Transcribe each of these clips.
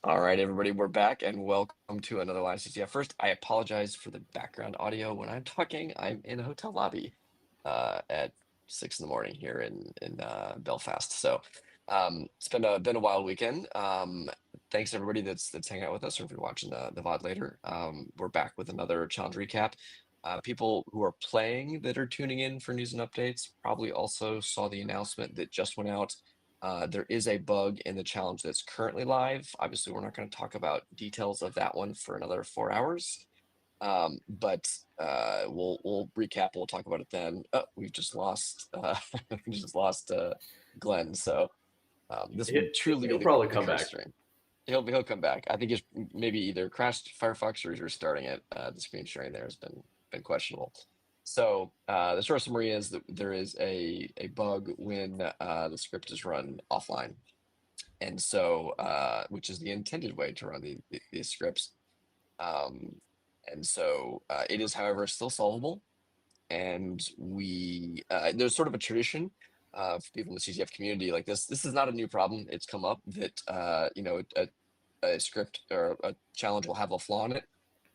All right, everybody, we're back and welcome to another LiveCTF. First, I apologize for the background audio when I'm talking. I'm in a hotel lobby at 6 in the morning here in Belfast. So it's been a wild weekend. Thanks everybody that's hanging out with us, or if you're watching the VOD later. We're back with another challenge recap. People who are playing that are tuning in for news and updates probably also saw the announcement that just went out. There is a bug in the challenge that's currently live. Obviously, we're not going to talk about details of that one for another 4 hours. But we'll recap. We'll talk about it then. Oh, we've just lost we just lost Glenn. So this will truly be He'll the probably come curse back. stream. He'll come back. I think he's maybe either crashed Firefox or he's restarting it. The screen sharing there has been questionable. So the short summary is that there is a bug when the script is run offline, and so which is the intended way to run these scripts. And so it is, however, still solvable. And we there's sort of a tradition for people in the CTF community like this. This is not a new problem. It's come up that a script or a challenge will have a flaw in it,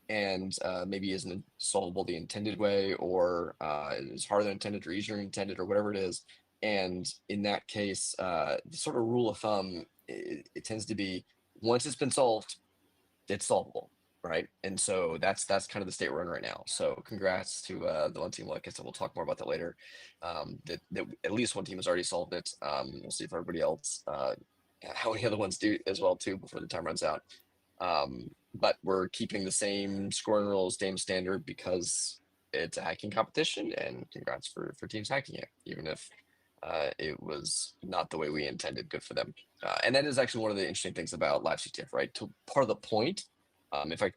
and maybe isn't solvable the intended way, or is harder than intended, or easier than intended, or whatever it is. And in that case, the sort of rule of thumb, it tends to be once it's been solved, it's solvable, right? And so that's kind of the state we're in right now. So congrats to the one team. Like I said, we'll talk more about that later. That at least one team has already solved it. We'll see if everybody else, how many other ones do as well too before the time runs out. But we're keeping the same scoring rules, same standard, because it's a hacking competition. And congrats for teams hacking it, even if it was not the way we intended. Good for them. And that is actually one of the interesting things about LiveCTF, right? To part of the point, if I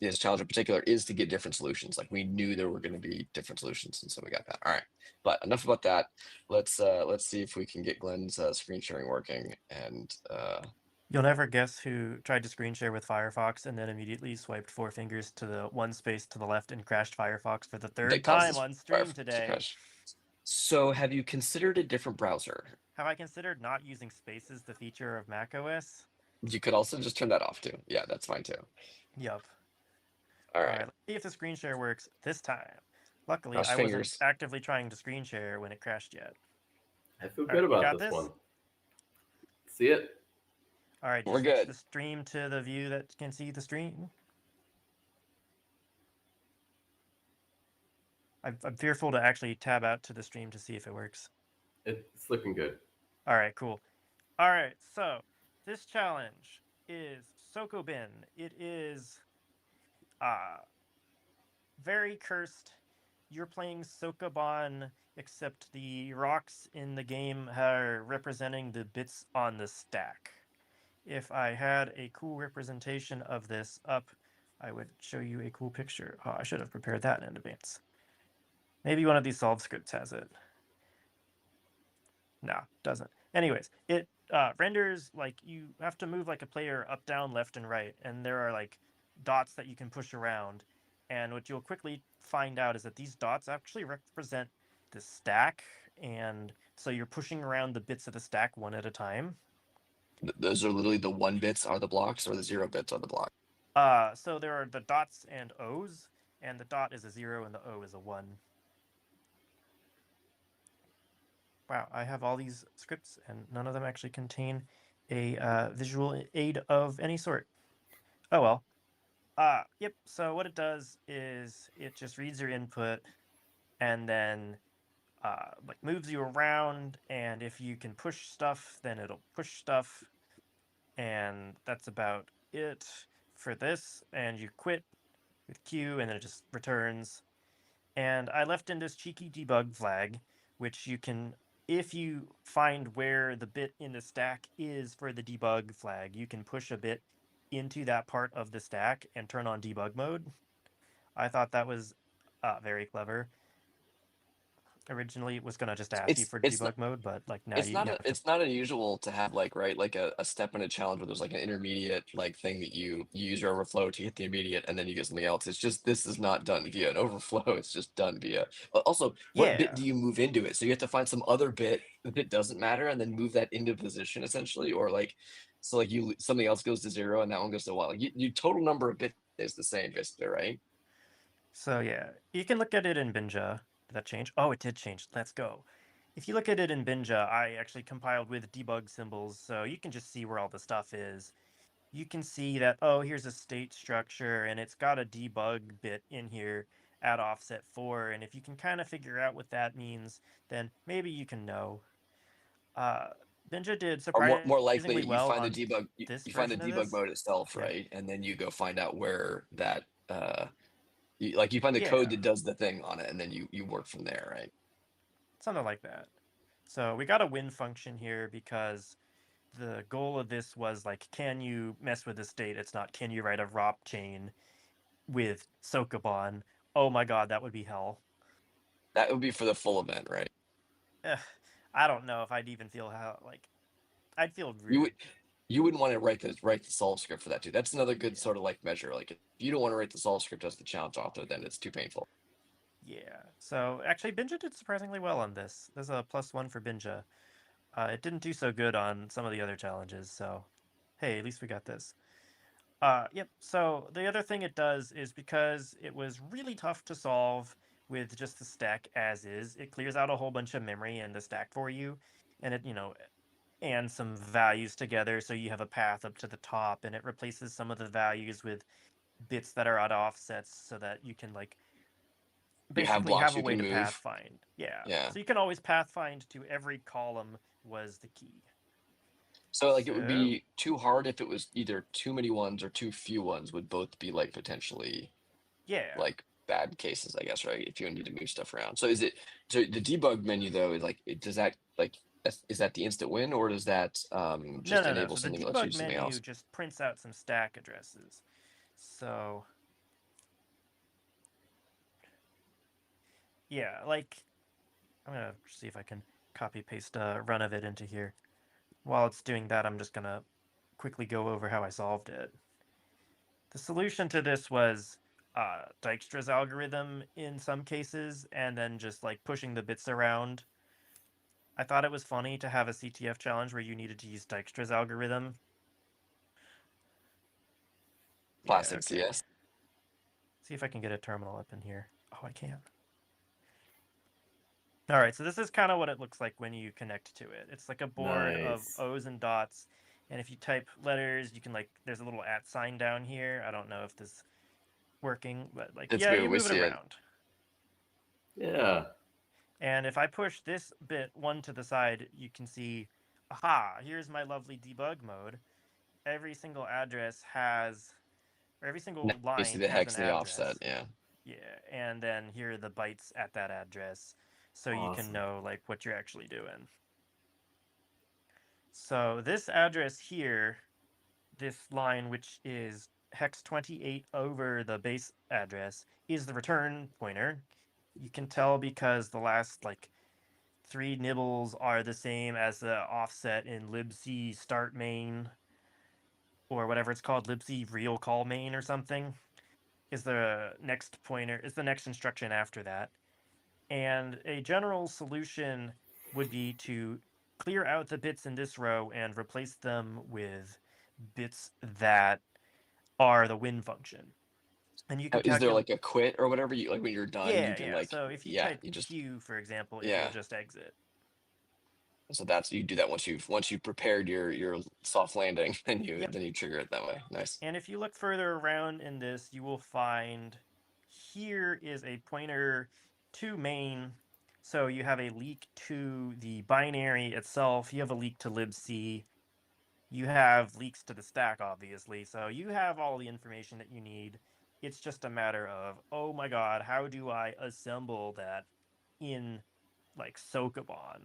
this challenge in particular is to get different solutions. Like we knew there were going to be different solutions, and so we got that. All right, but enough about that. Let's see if we can get Glenn's screen sharing working. And You'll never guess who tried to screen share with Firefox and then immediately swiped 4 fingers to the one space to the left and crashed Firefox for the third time on stream today. So have you considered a different browser? Have I considered not using spaces, the feature of macOS? You could also just turn that off too. Yeah, that's fine too. Yup. All right. Let's see if the screen share works this time. Luckily, Cross I fingers. wasn't actively trying to screen share when it crashed yet. I feel good about this one. See it? All right, we're good. The stream to the view that can see the stream. I'm fearful to actually tab out to the stream to see if it works. It's looking good. All right, cool. All right, so this challenge is Sokobin. It is very cursed. You're playing Sokoban, except the rocks in the game are representing the bits on the stack. If I had a cool representation of this up, I would show you a cool picture. Oh, I should have prepared that in advance. Maybe one of these solve scripts has it. No, doesn't. Anyways, it renders like you have to move like a player up, down, left, and right, and there are like dots that you can push around. And what you'll quickly find out is that these dots actually represent the stack, and so you're pushing around the bits of the stack one at a time. Those are literally the 1 bits are the blocks, or the 0 bits are the blocks. So there are the dots and O's, and the dot is a 0 and the O is a 1. Wow, I have all these scripts and none of them actually contain a visual aid of any sort. Oh well. Yep, so what it does is it just reads your input and then like moves you around, and if you can push stuff, then it'll push stuff. And that's about it for this. And you quit with Q and then it just returns. And I left in this cheeky debug flag, which you can, if you find where the bit in the stack is for the debug flag, you can push a bit into that part of the stack and turn on debug mode. I thought that was very clever. originally was gonna just ask you for it's debug mode, but like now it's you not have to. it's not unusual to have like like a step in a challenge where there's like an intermediate like thing that you use your overflow to hit the immediate and then you get something else. It's just this is not done via an overflow. It's just done via. Also, what bit Yeah. do you move into it? So you have to find some other bit that it doesn't matter and then move that into position essentially, or like so like you something else goes to 0 and that one goes to 1. Like you total number of bits is the same basically, right? So yeah, you can look at it in Binja. Did that change? Oh, it did change. Let's go. If you look at it in Binja, I actually compiled with debug symbols, so you can just see where all the stuff is. You can see that, oh, here's a state structure, and it's got a debug bit in here at offset 4, and if you can kind of figure out what that means, then maybe you can know. Binja did Or more likely surprisingly you well find the on debug this you find the version of debug this. mode itself, Yeah. right? And then you go find out where that you find the code Yeah, that does the thing on it and then you work from there, right? something like that. So we got a win function here because the goal of this was like, can you mess with the state? It's not, can you write a ROP chain with Sokoban? Oh my god, that would be hell. That would be for the full event, right? I don't know if I'd even feel how, like, I'd feel You weird. would you wouldn't want to write the solve script for that too. That's another good Yeah. sort of like measure. Like if you don't want to write the solve script as the challenge author, then it's too painful. Yeah. So actually, Binja did surprisingly well on this. There's a +1 for Binja. It didn't do so good on some of the other challenges, so hey, at least we got this. Yep, so the other thing it does is because it was really tough to solve with just the stack as is, it clears out a whole bunch of memory in the stack for you, and it, and some values together so you have a path up to the top, and it replaces some of the values with bits that are at offsets so that you can, like, You have basically blocks have a you way can to move. pathfind. Yeah, Yeah. so you can always pathfind to every column was the key. So like it would So, be too hard if it was either too many ones or too few ones would both be like potentially yeah. like bad cases, I guess, right? If you need to move stuff around. So is it so the debug menu though is like does that like is that the instant win or does that just No. enable So the something that lets you debug do something menu else? just prints out some stack addresses. So, yeah, like, I'm gonna see if I can copy paste a run of it into here. While it's doing that, I'm just gonna quickly go over how I solved it. The solution to this was Dijkstra's algorithm in some cases, and then just like pushing the bits around. I thought it was funny to have a CTF challenge where you needed to use Dijkstra's algorithm. Classic Yeah, okay. CS. See if I can get a terminal up in here. Oh, I can. All right, so this is kind of what it looks like when you connect to it. It's like a board of Nice. O's and dots, and if you type letters, you can, like, there's a little @ sign down here. I don't know if this is working, but like, It's yeah, good. you We move it see it. around. Yeah. And if I push this bit one to the side, you can see, aha, here's my lovely debug mode. Every single address has, or every single Now you see line the has hex an and the offset. address. Yeah. Yeah, and then here are the bytes at that address, so you can Awesome. know like what you're actually doing. So this address here, this line which is hex 28 over the base address, is the return pointer. You can tell because the last like 3 nibbles are the same as the offset in libc start main, or whatever it's called, libc real call main or something, is the next pointer, is the next instruction after that. And a general solution would be to clear out the bits in this row and replace them with bits that are the win function. And you can Is there calculate. like a quit or whatever you like when you're done you can Yeah. like So if you yeah type you just Q, for example, it will yeah. just exit. So that's you do that once you've prepared your soft landing, Yep. then you trigger it that way. Nice. And if you look further around in this, you will find here is a pointer to main. So you have a leak to the binary itself. You have a leak to libc. You have leaks to the stack, obviously. So you have all the information that you need. It's just a matter of, oh my god, how do I assemble that in like Sokoban?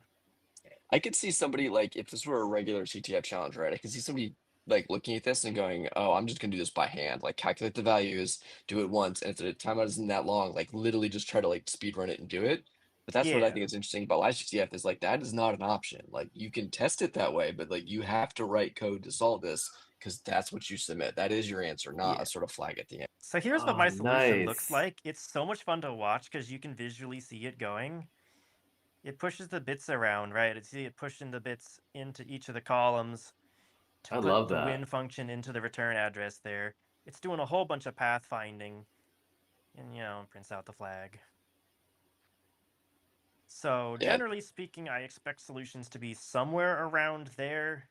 I could see somebody like if this were a regular CTF challenge, right? I could see somebody like looking at this and going, "Oh, I'm just gonna do this by hand. Like calculate the values, do it once, and if the timeout isn't that long, like literally just try to like speed run it and do it." But that's what I Yeah. think is interesting about LiveCTF is like that is not an option. Like you can test it that way, but like you have to write code to solve this because that's what you submit. That is your answer, not Yeah. a sort of flag at the end. So here's what Oh, my solution looks nice. like. It's so much fun to watch because you can visually see it going. It pushes the bits around, right? See it pushing the bits into each of the columns to I put love the that. win function into the return address there. It's doing a whole bunch of path finding and, prints out the flag. So Yeah. generally speaking, I expect solutions to be somewhere around there.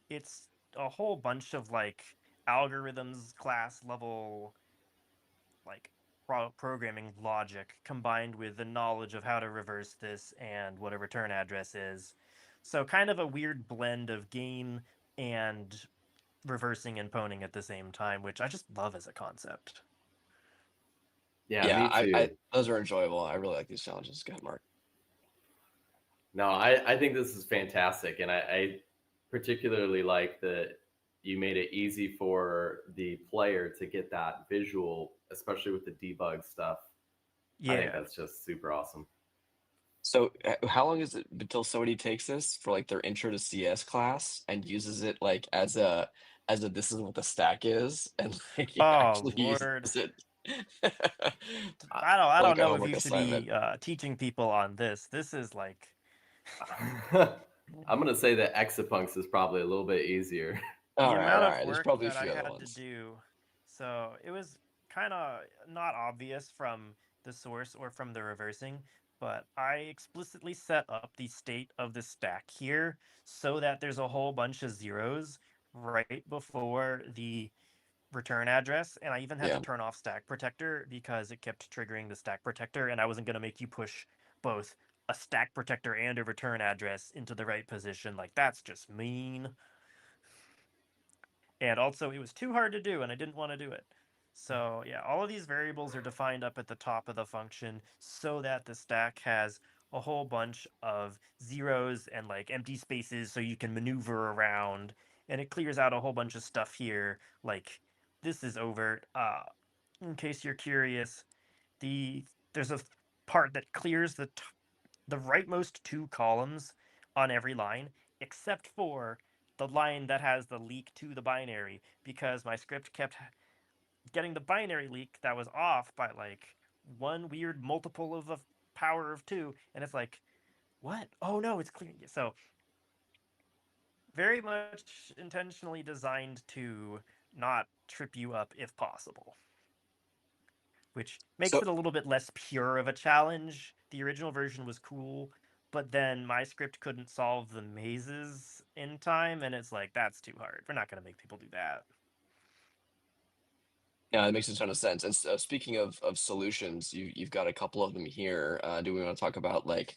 It's a whole bunch of like algorithms, class level, like programming logic combined with the knowledge of how to reverse this and what a return address is. So kind of a weird blend of game and reversing and pwning at the same time, which I just love as a concept. Yeah, Yeah, me too. those are enjoyable. I really like these challenges. Go ahead, Mark. No, I think this is fantastic, and I particularly like that you made it easy for the player to get that visual, especially with the debug stuff. Yeah. I think that's just super awesome. So how long is it until somebody takes this for like their intro to CS class and uses it like as a this is what the stack is and like actually Lord. uses it? I don't Like a know if homework you should assignment. be teaching people on this. This is like I'm gonna say that Exapunks is probably a little bit easier. the All amount of right. There's work probably a that I few other had to ones. do. So it was kind of not obvious from the source or from the reversing, but I explicitly set up the state of the stack here so that there's a whole bunch of zeros right before the return address, and I even had to Yeah. turn off stack protector because it kept triggering the stack protector, and I wasn't going to make you push both a stack protector and a return address into the right position. Like, that's just mean. And also, it was too hard to do, and I didn't want to do it. So yeah, all of these variables are defined up at the top of the function so that the stack has a whole bunch of zeros and like empty spaces so you can maneuver around, and it clears out a whole bunch of stuff here. Like, this is overt. In case you're curious, there's a part that clears the rightmost two columns on every line, except for the line that has the leak to the binary, because my script kept getting the binary leak that was off by like one weird multiple of the power of 2, and it's like, what? Oh no, it's clear. So very much intentionally designed to not trip you up if possible, which makes So it a little bit less pure of a challenge. The original version was cool, but then my script couldn't solve the mazes in time, and it's like, that's too hard. We're not going to make people do that. yeah, it makes a ton of sense. And speaking of solutions, you've got a couple of them here. Do we want to talk about like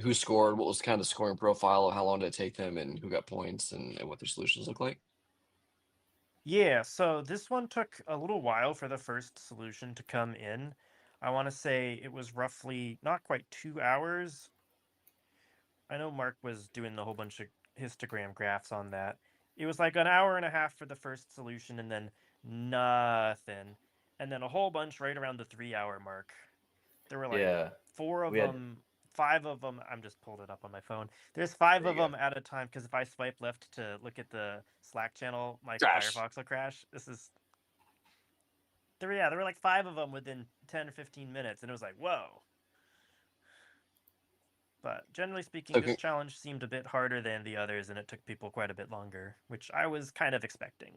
who scored, what was kind of the scoring profile, how long did it take them, and who got points, and what their solutions look like? Yeah, so this one took a little while for the first solution to come in. I want to say it was roughly not quite 2 hours. I know Mark was doing the whole bunch of histogram graphs on that. It was like an hour and a half for the first solution, and then nothing. And then a whole bunch right around the 3 hour mark. There were like Yeah, four of we had. them, 5 of them. I'm just pulled it up on my phone. There's 5 There of you go. them at a time, because if I swipe left to look at the Slack channel, my Crash. Firefox will crash. There were like 5 of them within 10 or 15 minutes, and it was like, whoa. But generally speaking, this challenge seemed a bit harder than the others, and it took people quite a bit longer, which I was kind of expecting.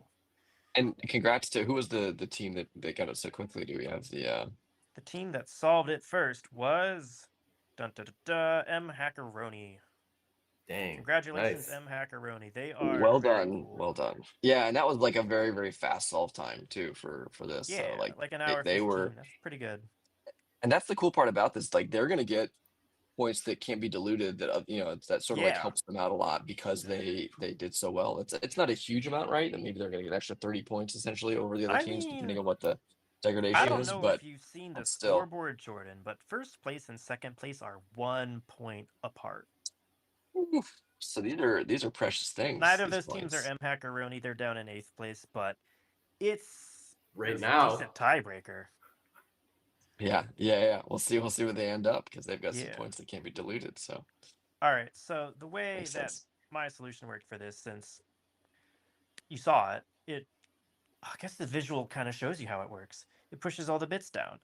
And congrats to who was the team that got it so quickly? Do we have the team that solved it first was M Hackeroni. Dang. Congratulations, Nice. M Hackeroni. They are well very done, cool. well done. Yeah, and that was like a very, very fast solve time too for this. Yeah, so like an hour they 15. were, That's pretty good. and that's the cool part about this. Like they're gonna get points that can't be diluted. That that sort of like helps them out a lot because they did so well. It's not a huge amount, right? And maybe they're gonna get an extra 30 points essentially over the other teams, depending on what the degradation I don't is. know But if you've seen the still, scoreboard, Jordan, but first place and second place are 1 point apart. oof. So these are precious things. Neither of these those teams points. are M Hackeroni. They're down in 8th place, but it's Right a now. decent tiebreaker. Yeah. We'll see where they end up because they've got some Yeah. points that can't be diluted. So All right. So the way makes that sense. my solution worked for this, since you saw it, I guess the visual kind of shows you how it works. It pushes all the bits down.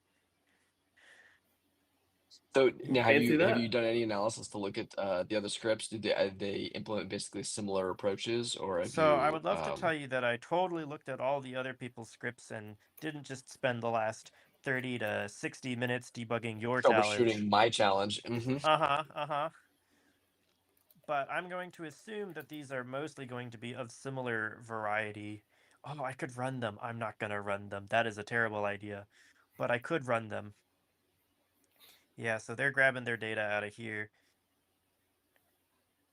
So now, Fancy have you that. done any analysis to look at the other scripts? Did they implement basically similar approaches, or have So I you would love to tell you that I totally looked at all the other people's scripts and didn't just spend the last 30 to 60 minutes debugging your challenge. troubleshooting my challenge? Hmm. Uh-huh, uh-huh. But I'm going to assume that these are mostly going to be of similar variety. Oh, I could run them. I'm not going to run them. That is a terrible idea. But I could run them. Yeah, so they're grabbing their data out of here.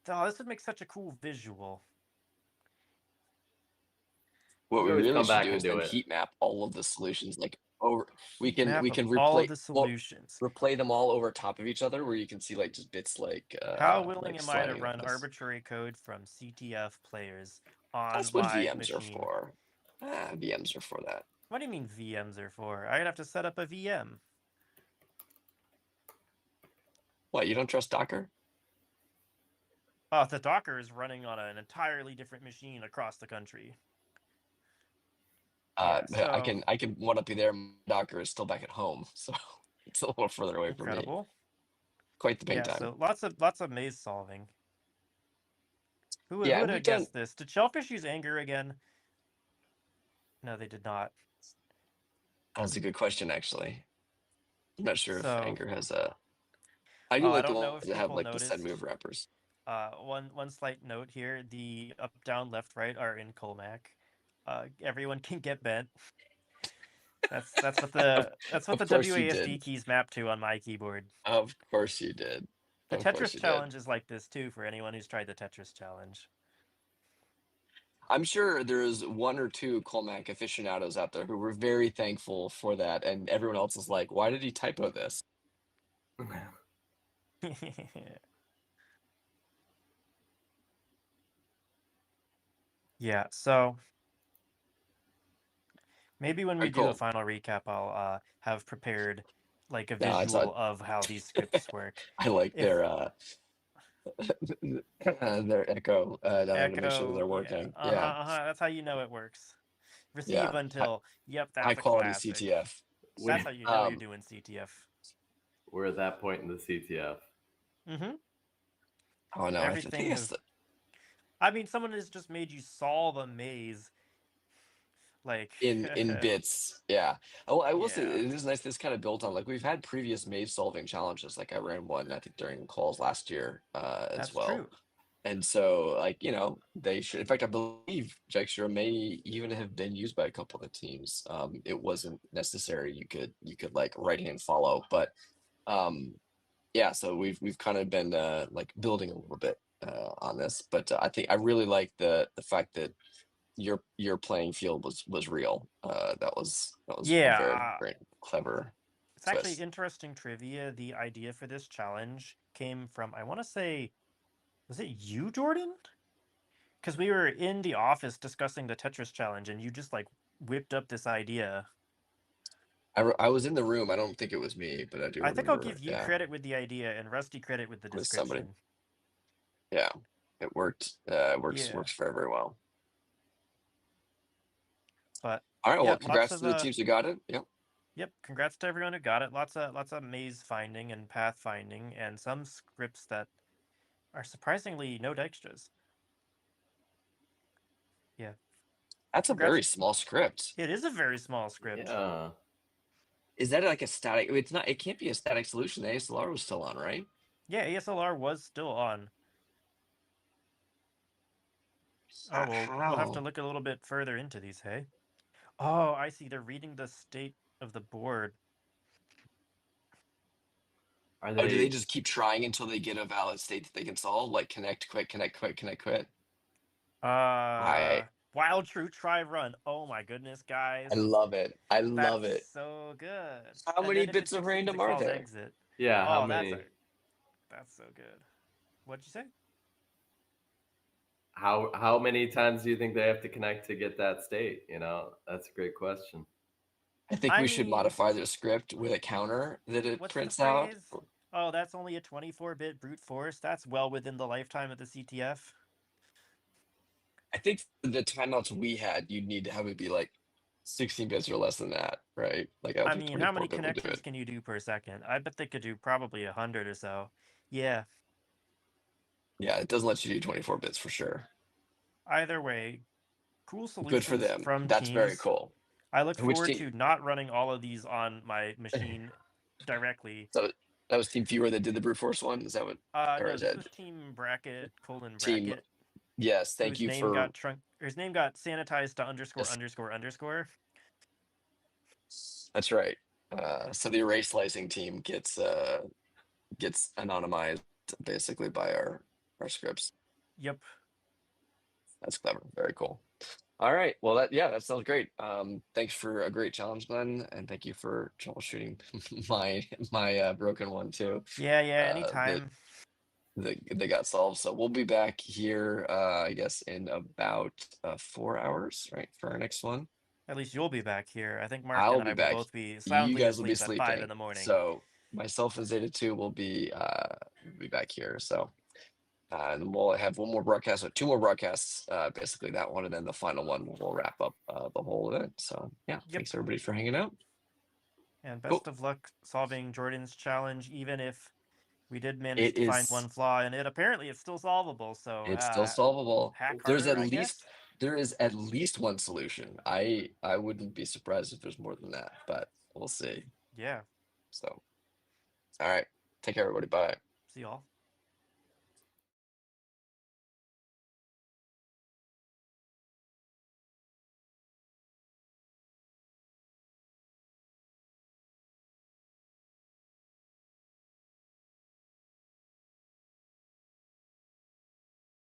Oh, this would make such a cool visual. What You we can always really come should back do and is do then it. heat map all of the solutions like over. Heat map We of can all of replay the solutions. replay them all over top of each other, where you can see like just bits How willing like am I to sliding run across. arbitrary code from CTF players on That's what my VMs are machine? for. VMs are for that. What do you mean VMs are for? I'd have to set up a VM. What, you don't trust Docker? Oh, the Docker is running on an entirely different machine across the country. Yeah, so I can one up you there. Docker is still back at home, so it's a little further away from me. incredible. Quite the pain Yeah, time. so lots of maze solving. Who Yeah, would we've have done. guessed this? Did Shellfish use anger again? No, they did not. That was a good question, actually. I'm not sure if So, Anger has a. I do oh, I like the don't know ones if that have people like the send move noticed. wrappers. One slight note here: the up, down, left, right are in Colmac. Everyone can get bent. That's what the Of course you WASD did. keys map to on my keyboard. Of course you did. The Of course Tetris you did. challenge is like this too for anyone who's tried the Tetris challenge. I'm sure there's one or two Colmac aficionados out there who were very thankful for that, and everyone else is like, "Why did he typo this?" Yeah, so maybe when All we right, do a cool. final recap, I'll have prepared like a No, I saw. visual of how these scripts work. I like If their echo down to make sure that echo, they're yeah, working. Yeah, that's how you know it works. Receive yeah. until, yep, High that's a quality classic. CTF. That's we how you know you're Um, doing CTF. we're at that point in the CTF. Mm-hmm. oh no, I think Everything it's is. I mean, someone has just made you solve a maze. Like, in bits. Yeah. Oh, I will say yeah, it is nice. This kind of built on like we've had previous maze solving challenges. Like I ran one I think during Quals last year as that's well. true. And so, like, they should. In fact, I believe Jackstraw may even have been used by a couple of the teams. It wasn't necessary. You could like right hand follow, but yeah. So we've kind of been like building a little bit on this, but I think I really like the fact that your playing field was real. That was a Yeah, very very clever it's actually twist. interesting trivia. The idea for this challenge came from, I want to say, was it you, Jordan? Because we were in the office discussing the Tetris challenge, and you just like whipped up this idea. I was in the room. I don't think it was me, but I do I think I'll give remember. you Yeah, credit with the idea and Rusty credit with the it was somebody. description. Yeah, it worked. Yeah, Works very very well. but All right. yeah, Well, lots congrats of to the teams who got it. Yep. yep, congrats to everyone who got it. Lots of maze finding and path finding, and some scripts that are surprisingly no extras. Yeah, That's a congrats. very small script. It is a very small script. Yeah. Is that like a static? It's not. It can't be a static solution. The ASLR was still on, right? Yeah, ASLR was still on. Oh, well, we'll have to How? look a little bit further into these, hey? Oh, I see. They're reading the state of the board. Are Oh, do they they? just keep trying until they get a valid state that they can solve? Like connect, quit, connect, quit, connect, quit. I Wild True Try Run. Oh my goodness, I guys. love it. I love That's it. so good. How And many then if it bits of succeeds, random it are calls there? exit. Yeah. How Oh, many? that's so good. What'd you say? How many times do you think they have to connect to get that state? That's a great question. I think I we should mean, modify the script with a counter that it what's the prints out. phrase? Oh, that's only a 24-bit brute force. That's well within the lifetime of the CTF. I think the timeouts we had, you'd need to have it be like 16 bits or less than that, right? Like I don't I think mean, how many 24-bit will do connections it. can you do per second? I bet they could do probably 100 or so. Yeah. Yeah, it doesn't let you do 24 bits for sure. Either way, cool Good for solutions them. from That's very teams. cool. I look And which forward team? to not running all of these on my machine directly. So that was Team Fewer that did the brute force one. Is that what? Or No, is this that was Team Bracket team? :bracket, Yes, thank whose you name for. got his name got sanitized to underscore Yes, underscore underscore. that's right. So the array slicing team gets anonymized basically by our scripts. Yep. That's clever. Very cool. All right. Well, that sounds great. Thanks for a great challenge, Glenn, and thank you for troubleshooting my broken one too. Yeah, That anytime. they got solved. So we'll be back here, I guess, in about 4 hours, right, for our next one. At least you'll be back here. I think Mark I'll and be I will back. both be You soundly guys will be asleep at 5 in sleeping. the morning. So myself and Zeta 2 will be back here. So and we'll have one more broadcast or two more broadcasts, basically that one, and then the final one will wrap up the whole event. So yeah, Yep. thanks everybody for hanging out. And Cool. best of luck solving Jordan's challenge, even if we did manage It to find is. one flaw, and it apparently is still solvable. So It's still solvable. hack There's harder, at I least guess. there is at least one solution. I wouldn't be surprised if there's more than that, but we'll see. Yeah. So, all right, take care, everybody. Bye. See y'all.